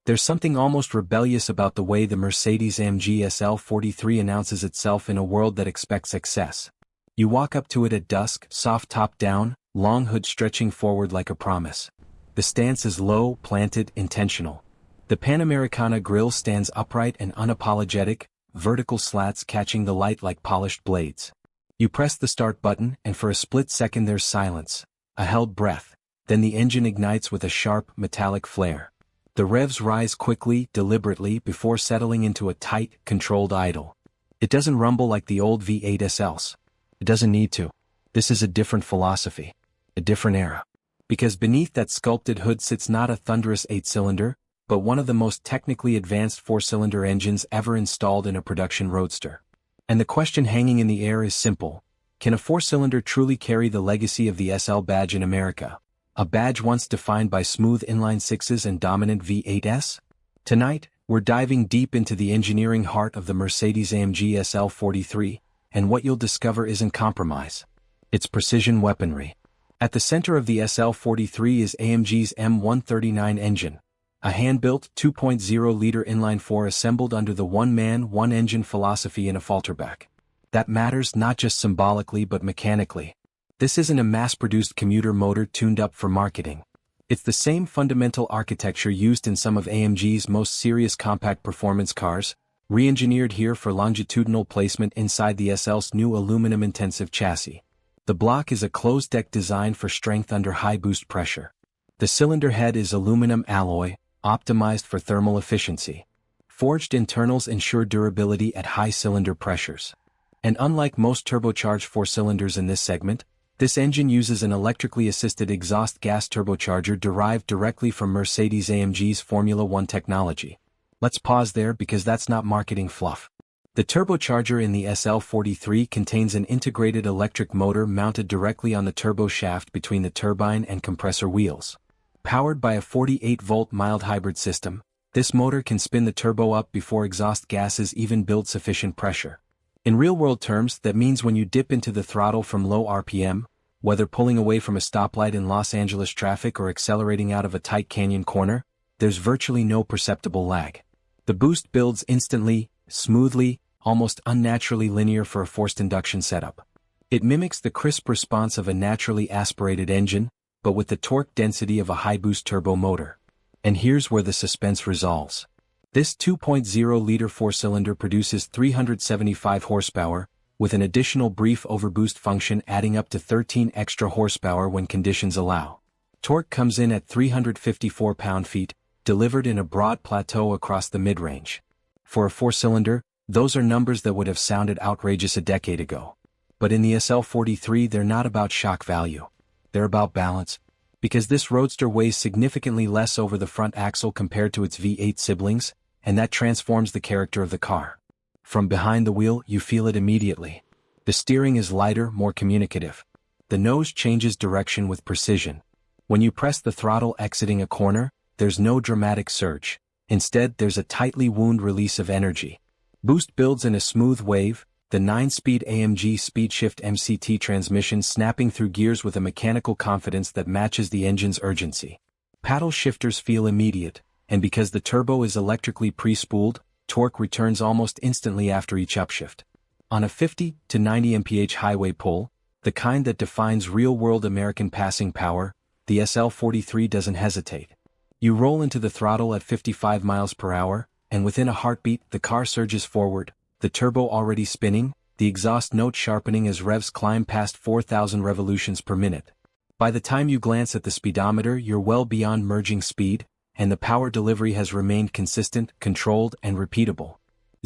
There's something almost rebellious about the way the Mercedes-AMG SL 43 announces itself in a world that expects excess. You walk up to it at dusk, soft top down, long hood stretching forward like a promise. The stance is low, planted, intentional. The Panamericana grille stands upright and unapologetic, vertical slats catching the light like polished blades. You press the start button and for a split second there's silence, a held breath, then the engine ignites with a sharp, metallic flare. The revs rise quickly, deliberately before settling into a tight, controlled idle. It doesn't rumble like the old V8 SLs. It doesn't need to. This is a different philosophy. A different era. Because beneath that sculpted hood sits not a thunderous 8-cylinder, but one of the most technically advanced 4-cylinder engines ever installed in a production roadster. And the question hanging in the air is simple. Can a 4-cylinder truly carry the legacy of the SL badge in America? A badge once defined by smooth inline-sixes and dominant V8s? Tonight, we're diving deep into the engineering heart of the Mercedes-AMG SL 43, and what you'll discover isn't compromise. It's precision weaponry. At the center of the SL 43 is AMG's M139 engine, a hand-built 2.0-liter inline-four assembled under the one-man, one-engine philosophy in a falterback. That matters not just symbolically but mechanically. This isn't a mass-produced commuter motor tuned up for marketing. It's the same fundamental architecture used in some of AMG's most serious compact performance cars, re-engineered here for longitudinal placement inside the SL's new aluminum-intensive chassis. The block is a closed-deck design for strength under high boost pressure. The cylinder head is aluminum alloy, optimized for thermal efficiency. Forged internals ensure durability at high cylinder pressures. And unlike most turbocharged 4-cylinders in this segment, this engine uses an electrically assisted exhaust gas turbocharger derived directly from Mercedes-AMG's Formula One technology. Let's pause there because that's not marketing fluff. The turbocharger in the SL43 contains an integrated electric motor mounted directly on the turbo shaft between the turbine and compressor wheels. Powered by a 48-volt mild hybrid system, this motor can spin the turbo up before exhaust gases even build sufficient pressure. In real-world terms, that means when you dip into the throttle from low RPM, whether pulling away from a stoplight in Los Angeles traffic or accelerating out of a tight canyon corner, there's virtually no perceptible lag. The boost builds instantly, smoothly, almost unnaturally linear for a forced induction setup. It mimics the crisp response of a naturally aspirated engine, but with the torque density of a high-boost turbo motor. And here's where the suspense resolves. This 2.0-liter 4-cylinder produces 375 horsepower, with an additional brief overboost function adding up to 13 extra horsepower when conditions allow. Torque comes in at 354 pound-feet, delivered in a broad plateau across the mid-range. For a 4-cylinder, those are numbers that would have sounded outrageous a decade ago. But in the SL43 they're not about shock value. They're about balance. Because this roadster weighs significantly less over the front axle compared to its V8 siblings, and that transforms the character of the car. From behind the wheel, you feel it immediately. The steering is lighter, more communicative. The nose changes direction with precision. When you press the throttle exiting a corner, there's no dramatic surge. Instead, there's a tightly wound release of energy. Boost builds in a smooth wave, the 9-speed AMG SpeedShift MCT transmission snapping through gears with a mechanical confidence that matches the engine's urgency. Paddle shifters feel immediate, and because the turbo is electrically pre-spooled, torque returns almost instantly after each upshift. On a 50 to 90 mph highway pull, the kind that defines real-world American passing power, the SL43 doesn't hesitate. You roll into the throttle at 55 miles per hour, and within a heartbeat the car surges forward, the turbo already spinning, the exhaust note sharpening as revs climb past 4,000 revolutions per minute. By the time you glance at the speedometer, you're well beyond merging speed, and the power delivery has remained consistent, controlled, and repeatable.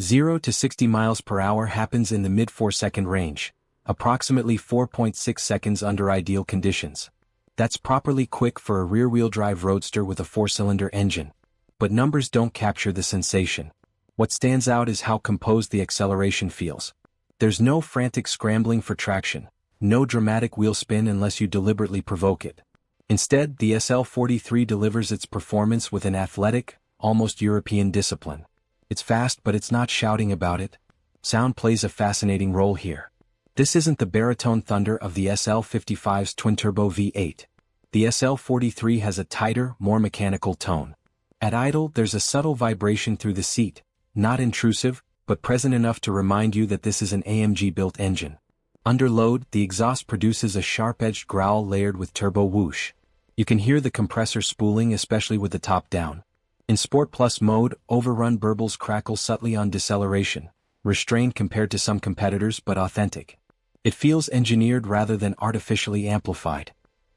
0 to 60 miles per hour happens in the mid-4-second range, approximately 4.6 seconds under ideal conditions. That's properly quick for a rear-wheel drive roadster with a 4-cylinder engine. But numbers don't capture the sensation. What stands out is how composed the acceleration feels. There's no frantic scrambling for traction, no dramatic wheel spin unless you deliberately provoke it. Instead, the SL43 delivers its performance with an athletic, almost European discipline. It's fast, but it's not shouting about it. Sound plays a fascinating role here. This isn't the baritone thunder of the SL55's twin-turbo V8. The SL43 has a tighter, more mechanical tone. At idle, there's a subtle vibration through the seat, not intrusive, but present enough to remind you that this is an AMG-built engine. Under load, the exhaust produces a sharp-edged growl layered with turbo whoosh. You can hear the compressor spooling, especially with the top down. In Sport Plus mode, overrun burbles crackle subtly on deceleration, restrained compared to some competitors but authentic. It feels engineered rather than artificially amplified.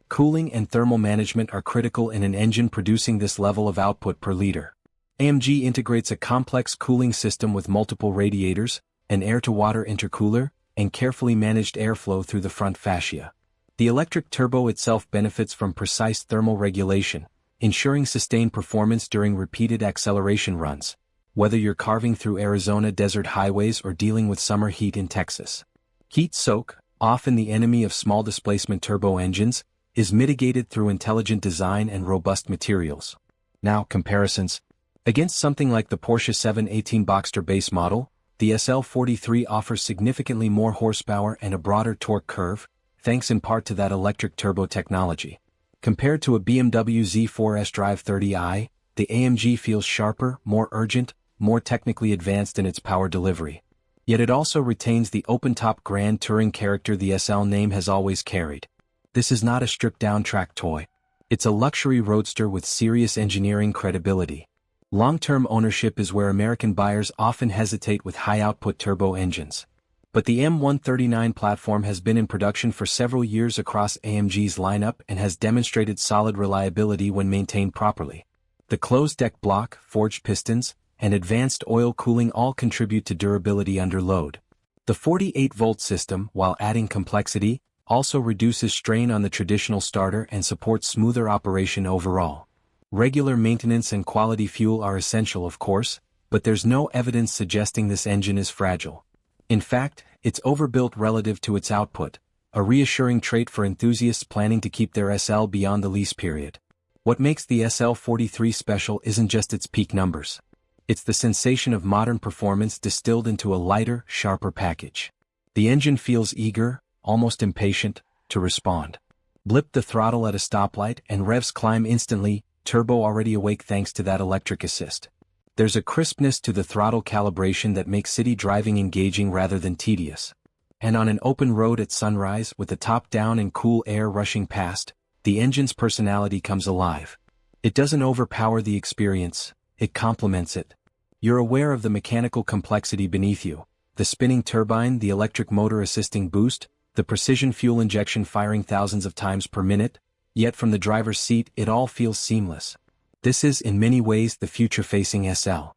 Cooling and thermal management are critical in an engine producing this level of output per liter. AMG integrates a complex cooling system with multiple radiators, an air-to-water intercooler, and carefully managed airflow through the front fascia. The electric turbo itself benefits from precise thermal regulation, ensuring sustained performance during repeated acceleration runs, whether you're carving through Arizona desert highways or dealing with summer heat in Texas. Heat soak, often the enemy of small displacement turbo engines, is mitigated through intelligent design and robust materials. Now, comparisons. Against something like the Porsche 718 Boxster base model, the SL43 offers significantly more horsepower and a broader torque curve, thanks in part to that electric turbo technology. Compared to a BMW Z4 Drive 30i, the AMG feels sharper, more urgent, more technically advanced in its power delivery. Yet it also retains the open-top grand touring character the SL name has always carried. This is not a stripped-down track toy. It's a luxury roadster with serious engineering credibility. Long-term ownership is where American buyers often hesitate with high-output turbo engines. But the M139 platform has been in production for several years across AMG's lineup and has demonstrated solid reliability when maintained properly. The closed-deck block, forged pistons, and advanced oil cooling all contribute to durability under load. The 48-volt system, while adding complexity, also reduces strain on the traditional starter and supports smoother operation overall. Regular maintenance and quality fuel are essential, of course, but there's no evidence suggesting this engine is fragile. In fact, it's overbuilt relative to its output, a reassuring trait for enthusiasts planning to keep their SL beyond the lease period. What makes the SL43 special isn't just its peak numbers. It's the sensation of modern performance distilled into a lighter, sharper package. The engine feels eager, almost impatient, to respond. Blip the throttle at a stoplight and revs climb instantly, turbo already awake thanks to that electric assist. There's a crispness to the throttle calibration that makes city driving engaging rather than tedious. And on an open road at sunrise with the top down and cool air rushing past, the engine's personality comes alive. It doesn't overpower the experience, it complements it. You're aware of the mechanical complexity beneath you, the spinning turbine, the electric motor assisting boost, the precision fuel injection firing thousands of times per minute, yet from the driver's seat it all feels seamless. This is in many ways the future-facing SL.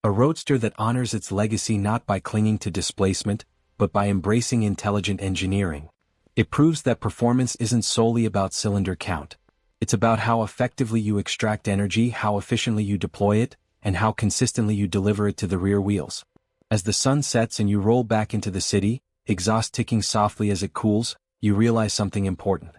A roadster that honors its legacy not by clinging to displacement, but by embracing intelligent engineering. It proves that performance isn't solely about cylinder count. It's about how effectively you extract energy, how efficiently you deploy it, and how consistently you deliver it to the rear wheels. As the sun sets and you roll back into the city, exhaust ticking softly as it cools, you realize something important.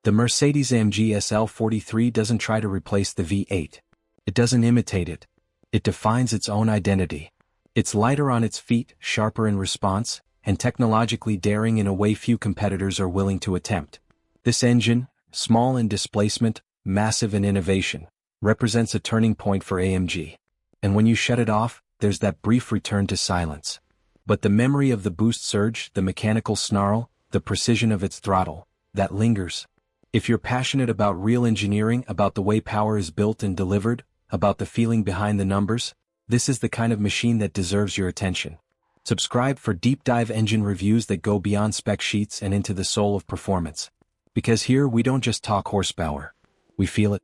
The Mercedes-AMG SL43 doesn't try to replace the V8. It doesn't imitate it. It defines its own identity. It's lighter on its feet, sharper in response, and technologically daring in a way few competitors are willing to attempt. This engine, small in displacement, massive in innovation, represents a turning point for AMG. And when you shut it off, there's that brief return to silence. But the memory of the boost surge, the mechanical snarl, the precision of its throttle, that lingers. If you're passionate about real engineering, about the way power is built and delivered, about the feeling behind the numbers, this is the kind of machine that deserves your attention. Subscribe for deep dive engine reviews that go beyond spec sheets and into the soul of performance. Because here we don't just talk horsepower. We feel it.